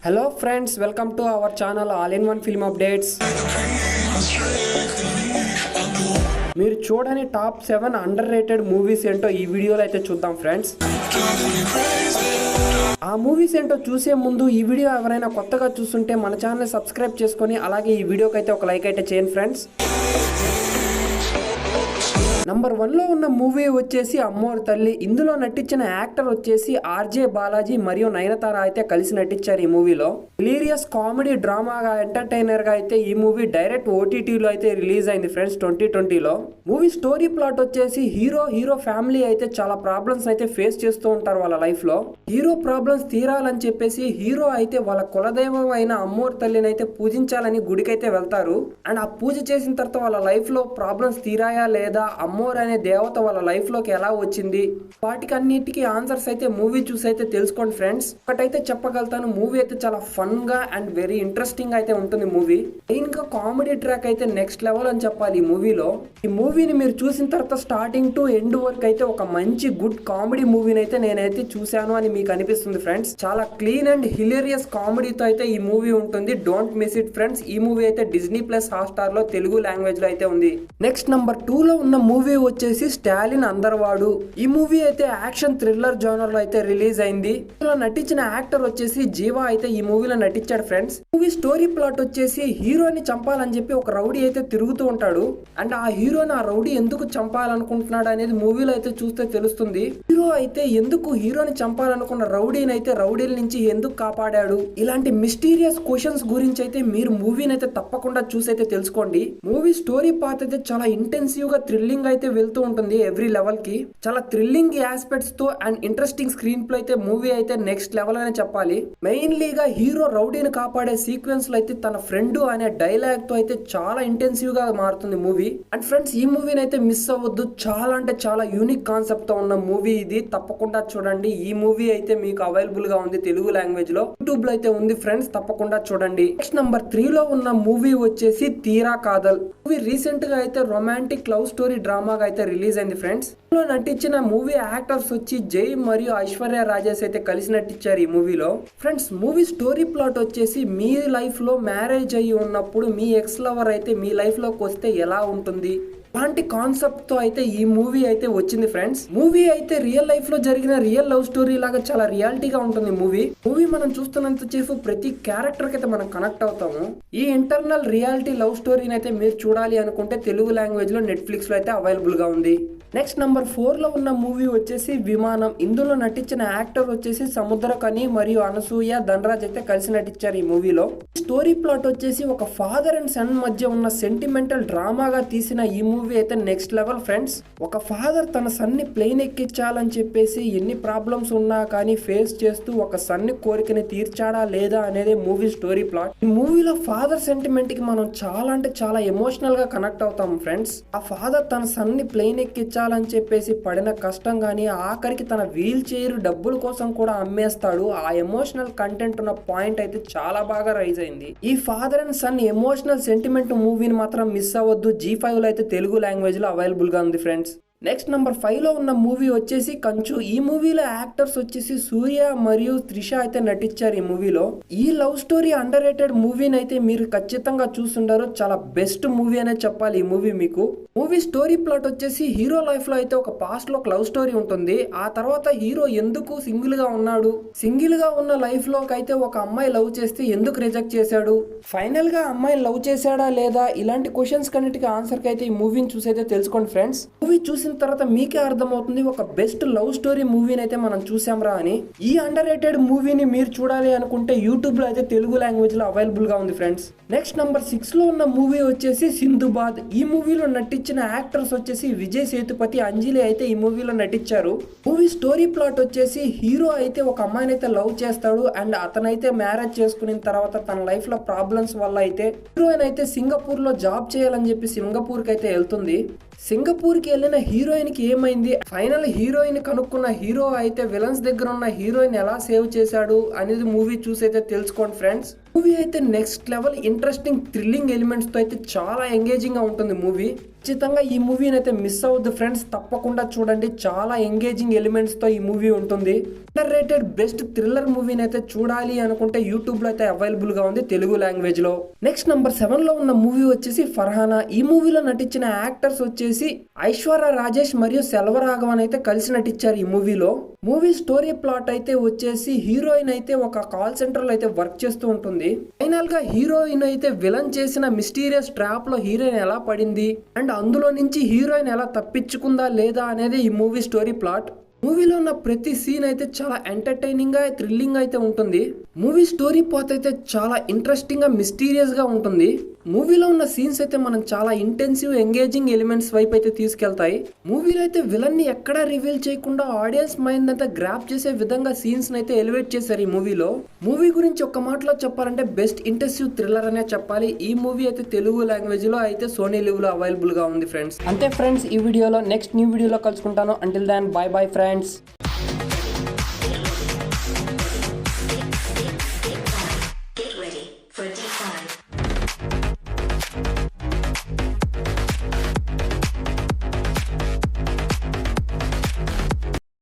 Hello friends, welcome to our channel All-in-One Film Updates. మీరు చూడని top 7 under rated movies ఏంటో ఈ వీడియోలో అయితే చూద్దాం ఫ్రెండ్స్. ఆ మూవీస్ ఏంటో చూసే ముందు ఈ వీడియో ఎవరైనా కొత్తగా చూస్తుంటే మన ఛానల్ సబ్స్క్రైబ్ చేసుకొని అలాగే ఈ వీడియోకి అయితే ఒక లైక్ అయితే చేయండి ఫ్రెండ్స్. నంబర్ 1 లో ఉన్న మూవీ వచ్చేసి అమ్మోరు తల్లి. ఇందులో నటించిన యాక్టర్ వచ్చేసి ఆర్జే బాలాజీ మరియు నయనతార అయితే కలిసి నటించారు ఈ మూవీలో. హిలేరియస్ కామెడీ డ్రామాగా ఎంటర్టైనర్ గా అయితే ఈ మూవీ డైరెక్ట్ ఓటీటీలో అయితే రిలీజ్ అయింది ఫ్రెండ్స్ 2020లో. మూవీ స్టోరీ ప్లాట్ వచ్చేసి హీరో ఫ్యామిలీ అయితే చాలా ప్రాబ్లమ్స్ అయితే ఫేస్ చేస్తూ ఉంటారు వాళ్ళ లైఫ్ లో. హీరో ప్రాబ్లమ్స్ తీరాలని చెప్పేసి హీరో అయితే వాళ్ళ కులదైవం అయిన అమ్మోరు తల్లిని అయితే పూజించాలని గుడికైతే వెళ్తారు. అండ్ ఆ పూజ చేసిన తర్వాత వాళ్ళ లైఫ్ లో ప్రాబ్లమ్స్ తీరాయా లేదా, అమ్మోరు అనే దేవత వాళ్ళ లైఫ్ లోకి ఎలా వచ్చింది, వాటికి అన్నిటికీ ఆన్సర్స్ అయితే మూవీ చూసి అయితే తెలుసుకోండి ఫ్రెండ్స్. ఒకటైతే చెప్పగలుగుతాను, మూవీ అయితే చాలా ఫన్ గా అండ్ వెరీ ఇంట్రెస్టింగ్ అయితే ఉంటుంది మూవీ. ఇంకా కామెడీ ట్రాక్ అయితే నెక్స్ట్ లెవెల్ అని చెప్పాలి ఈ మూవీలో. ఈ మూవీని మీరు చూసిన తర్వాత స్టార్టింగ్ టు ఎండ్ వరకు అయితే ఒక మంచి గుడ్ కామెడీ మూవీని అయితే నేనైతే చూశాను అని మీకు అనిపిస్తుంది ఫ్రెండ్స్. చాలా క్లీన్ అండ్ హిలేరియస్ కామెడీతో అయితే ఈ మూవీ ఉంటుంది. Don't miss it friends. ఈ మూవీ అయితే డిజ్నీ ప్లస్ హాట్‌స్టార్ లో తెలుగు లాంగ్వేజ్ లో అయితే ఉంది. నెక్స్ట్ నంబర్ 2 లో ఉన్న మూవీ వచ్చేసి స్టాలిన్ అందర్వాడు. ఈ మూవీ అయితే యాక్షన్ థ్రిల్లర్ జోనర్ లో అయితే రిలీజ్ అయింది. ఇందులో నటించిన యాక్టర్ వచ్చేసి జీవా అయితే ఈ మూవీలో నటించాడు ఫ్రెండ్స్. మూవీ స్టోరీ ప్లాట్ వచ్చేసి హీరోని చంపాలని చెప్పి ఒక రౌడీ అయితే తిరుగుతూ ఉంటాడు. అండ్ ఆ హీరోని ఆ రౌడీ ఎందుకు చంపాలనుకుంటున్నాడు అనేది మూవీలో అయితే చూస్తే తెలుస్తుంది. హీరో అయితే ఎందుకు హీరోని చంపాలనుకున్న రౌడీని అయితే రౌడీల నుంచి ఎందుకు కాపాడాడు, ఇలాంటి మిస్టీరియస్ క్వశ్చన్స్ గురించి అయితే మీరు మూవీని అయితే తప్పకుండా చూసి అయితే తెలుసుకోండి. మూవీ స్టోరీ పార్ట్ అయితే చాలా ఇంటెన్సివ్ గా థ్రిల్లింగ్ అయితే వెళ్తూ ఉంటుంది. ఎవ్రీ లెవెల్ కి చాలా థ్రిల్లింగ్ ఆస్పెక్ట్స్ తో అండ్ ఇంట్రెస్టింగ్ స్క్రీన్ ప్లే అయితే మూవీ అయితే నెక్స్ట్ లెవెల్ అనే చెప్పాలి. మెయిన్లీగా హీరో రౌడీని కాపాడే సీక్వెన్స్ లో అయితే తన ఫ్రెండ్ అనే డైలాగ్ తో అయితే చాలా ఇంటెన్సివ్ గా మారుతుంది మూవీ. అండ్ ఫ్రెండ్స్, ఈ మూవీని అయితే మిస్ అవ్వద్దు. చాలా అంటే చాలా యూనిక్ కాన్సెప్ట్ తో ఉన్న మూవీ ఇది. తప్పకుండా చూడండి. ఈ మూవీ అయితే మీకు అవైలబుల్ గా ఉంది తెలుగు లాంగ్వేజ్ లో, యూట్యూబ్ లో అయితే ఉంది ఫ్రెండ్స్. తప్పకుండా చూడండి. నెక్స్ట్ నంబర్ 3 లో ఉన్న మూవీ వచ్చేసి తీరా కాదల్. మూవీ రీసెంట్ గా అయితే రొమాంటిక్ లవ్ స్టోరీ డ్రామాగా అయితే రిలీజ్ అయింది ఫ్రెండ్స్. ఇందులో నటించిన మూవీ యాక్టర్స్ వచ్చి జై మరియు ఐశ్వర్య రాజేష్ అయితే కలిసి నటించారు ఈ మూవీలో. ఫ్రెండ్స్, మూవీ స్టోరీ ప్లాట్ వచ్చేసి మీ లైఫ్ లో మ్యారేజ్ అయ్యి ఉన్నప్పుడు మీ ఎక్స్ లవర్ అయితే మీ లైఫ్ లోకి వస్తే ఎలా ఉంటుంది, అలాంటి కాన్సెప్ట్ తో అయితే ఈ మూవీ అయితే వచ్చింది ఫ్రెండ్స్. మూవీ అయితే రియల్ లైఫ్ లో జరిగిన రియల్ లవ్ స్టోరీ లాగా చాలా రియాలిటీగా ఉంటుంది మూవీ మనం చూస్తున్నంత సేపు ప్రతి క్యారెక్టర్ కి అయితే మనం కనెక్ట్ అవుతాము. ఈ ఇంటర్నల్ రియాలిటీ లవ్ స్టోరీని అయితే మీరు చూడాలి అనుకుంటే తెలుగు లాంగ్వేజ్ లో నెట్ఫ్లిక్స్ లో అయితే అవైలబుల్ గా ఉంది. నెక్స్ట్ నంబర్ 4 లో ఉన్న మూవీ వచ్చేసి విమానం. ఇందులో నటించిన యాక్టర్ వచ్చేసి సముద్రకని మరియు అనసూయ ధనరాజ్ అయితే కలిసి నటించారు ఈ మూవీలో. స్టోరీ ప్లాట్ వచ్చేసి ఒక ఫాదర్ అండ్ సన్ మధ్య ఉన్న సెంటిమెంటల్ డ్రామాగా తీసిన ఈ మూవీ అయితే నెక్స్ట్ లెవెల్ ఫ్రెండ్స్. ఒక ఫాదర్ తన సన్ ని ప్లేన్ ఎక్కించాలని చెప్పేసి ఎన్ని ప్రాబ్లమ్స్ ఉన్నా కానీ ఫేస్ చేస్తూ ఒక సన్ ని కోరికని తీర్చాడా లేదా అనేది మూవీ స్టోరీ ప్లాట్. ఈ మూవీలో ఫాదర్ సెంటిమెంట్ కి మనం చాలా అంటే చాలా ఎమోషనల్ గా కనెక్ట్ అవుతాం ఫ్రెండ్స్. ఆ ఫాదర్ తన సన్ ని ప్లేన్ ఎక్కించాలని చెప్పేసి పడిన కష్టం గానీ ఆఖరికి తన వీల్ చైర్ డబ్బుల కోసం కూడా అమ్మేస్తాడు. ఆ ఎమోషనల్ కంటెంట్ ఉన్న పాయింట్ అయితే చాలా బాగా రైజ్ అయింది. ఈ father and son emotional sentiment మూవీని మాత్రం మిస్ అవ్వద్దు. G5 లో అయితే తెలుగు లాంగ్వేజ్ లో అవైలబుల్ గా ఉంది ఫ్రెండ్స్. నెక్స్ట్ నంబర్ 5 లో ఉన్న మూవీ వచ్చేసి కంచు. ఈ మూవీలో యాక్టర్స్ వచ్చేసి సూర్య మరియు త్రిష అయితే నటించారు ఈ మూవీలో. ఈ లవ్ స్టోరీ అండర్ రేటెడ్ మూవీని అయితే మీరు ఖచ్చితంగా చూస్తుంటారు. చాలా బెస్ట్ మూవీ అనే చెప్పాలి ఈ మూవీ మీకు. మూవీ స్టోరీ ప్లాట్ వచ్చేసి హీరో లైఫ్ లో అయితే ఒక పాస్ట్ లో ఒక లవ్ స్టోరీ ఉంటుంది. ఆ తర్వాత హీరో ఎందుకు సింగిల్ గా ఉన్నాడు, సింగిల్ గా ఉన్న లైఫ్ లోకి అయితే ఒక అమ్మాయి లవ్ చేస్తే ఎందుకు రిజెక్ట్ చేశాడు, ఫైనల్ గా అమ్మాయి లవ్ చేశాడా లేదా, ఇలాంటి క్వశ్చన్స్ కన్నిటికి ఆన్సర్ కి అయితే ఈ మూవీని చూసి అయితే తెలుసుకోండి ఫ్రెండ్స్. మూవీ చూసిన తర్వాత మీకే అర్థమవుతుంది ఒక బెస్ట్ లవ్ స్టోరీ మూవీని అయితే మనం చూసాంరా అని. ఈ అండర్ రేటెడ్ మూవీని మీరు చూడాలి అనుకుంటే యూట్యూబ్ లో అయితే తెలుగు లాంగ్వేజ్ లో అవైలబుల్ గా ఉంది ఫ్రెండ్స్. నెక్స్ట్ నంబర్ 6 లో ఉన్న మూవీ వచ్చేసి సింధుబాద్. ఈ మూవీలో నటించిన యాక్టర్స్ వచ్చేసి విజయ్ సేతుపతి, అంజలి అయితే ఈ మూవీలో నటించారు. మూవీ స్టోరీ ప్లాట్ వచ్చేసి హీరో అయితే ఒక అమ్మాయిని అయితే లవ్ చేస్తాడు అండ్ అతనైతే మ్యారేజ్ చేసుకున్న తర్వాత తన లైఫ్ లో ప్రాబ్లమ్స్ వల్ల అయితే హీరోయిన్ అయితే సింగపూర్ లో జాబ్ చేయాలని చెప్పి సింగపూర్ కి అయితే వెళ్తుంది. సింగపూర్ కి వెళ్ళిన హీరోయిన్ కి ఏమైంది, ఫైనల్ హీరోయిన్ కనుక్కున్న హీరో అయితే విలన్స్ దగ్గర ఉన్న హీరోయిన్ ఎలా సేవ్ చేశాడు అనేది మూవీ చూసి అయితే తెలుసుకోండి ఫ్రెండ్స్. మూవీ అయితే next level interesting thrilling elements తో అయితే చాలా ఎంగేజింగ్ గా ఉంటుంది మూవీ. ఖచ్చితంగా ఈ మూవీని అయితే మిస్ అవ్వద్దు ఫ్రెండ్స్, తప్పకుండా చూడండి. చాలా ఎంగేజింగ్ ఎలిమెంట్స్ తో ఈ మూవీ ఉంటుంది. అండర్ రేటెడ్ బెస్ట్ థ్రిల్లర్ మూవీని అయితే చూడాలి అనుకుంటే యూట్యూబ్ లో అయితే అవైలబుల్ గా ఉంది తెలుగు లాంగ్వేజ్ లో. నెక్స్ట్ నంబర్ 7 లో ఉన్న మూవీ వచ్చేసి ఫర్హానా. ఈ మూవీలో నటించిన యాక్టర్స్ వచ్చేసి ఐశ్వర్య రాజేష్ మరియు సెల్వరాఘవన్ అయితే కలిసి నటించారు ఈ మూవీలో. మూవీ స్టోరీ ప్లాట్ అయితే వచ్చేసి హీరోయిన్ అయితే ఒక కాల్ సెంటర్ లో అయితే వర్క్ చేస్తూ ఉంటుంది. ఫైనల్ గా హీరోయిన్ అయితే విలన్ చేసిన మిస్టీరియస్ ట్రాప్ లో హీరోయిన్ ఎలా పడింది అండ్ అందులో నుంచి హీరోయిన్ ఎలా తప్పించుకుందా లేదా అనేది ఈ మూవీ స్టోరీ ప్లాట్. మూవీలో ఉన్న ప్రతి సీన్ అయితే చాలా ఎంటర్టైనింగ్ గా థ్రిల్లింగ్ అయితే ఉంటుంది. మూవీ స్టోరీ పాత్ అయితే చాలా ఇంట్రెస్టింగ్ గా మిస్టీరియస్ గా ఉంటుంది. మూవీలో ఉన్న సీన్స్ అయితే మనం చాలా ఇంటెన్సివ్ ఎంగేజింగ్ ఎలిమెంట్స్ వైపు అయితే తీసుకెళ్తాయి. మూవీలో అయితే విలన్ ని ఎక్కడా రివీల్ చేయకుండా ఆడియన్స్ మైండ్ అంతా గ్రాప్ చేసే విధంగా సీన్స్ అయితే ఎలివేట్ చేశారు ఈ మూవీలో. మూవీ గురించి ఒక్క మాటలో చెప్పాలంటే బెస్ట్ ఇంటెన్సివ్ థ్రిల్లర్ అనే చెప్పాలి. ఈ మూవీ అయితే తెలుగు లాంగ్వేజ్ లో అయితే సోనీ లివ్ లో అవైలబుల్ గా ఉంది ఫ్రెండ్స్. అంతే ఫ్రెండ్స్, ఈ వీడియోలో నెక్స్ట్ న్యూ వీడియోలో కలుసుకుంటాను. Until then bye bye friends.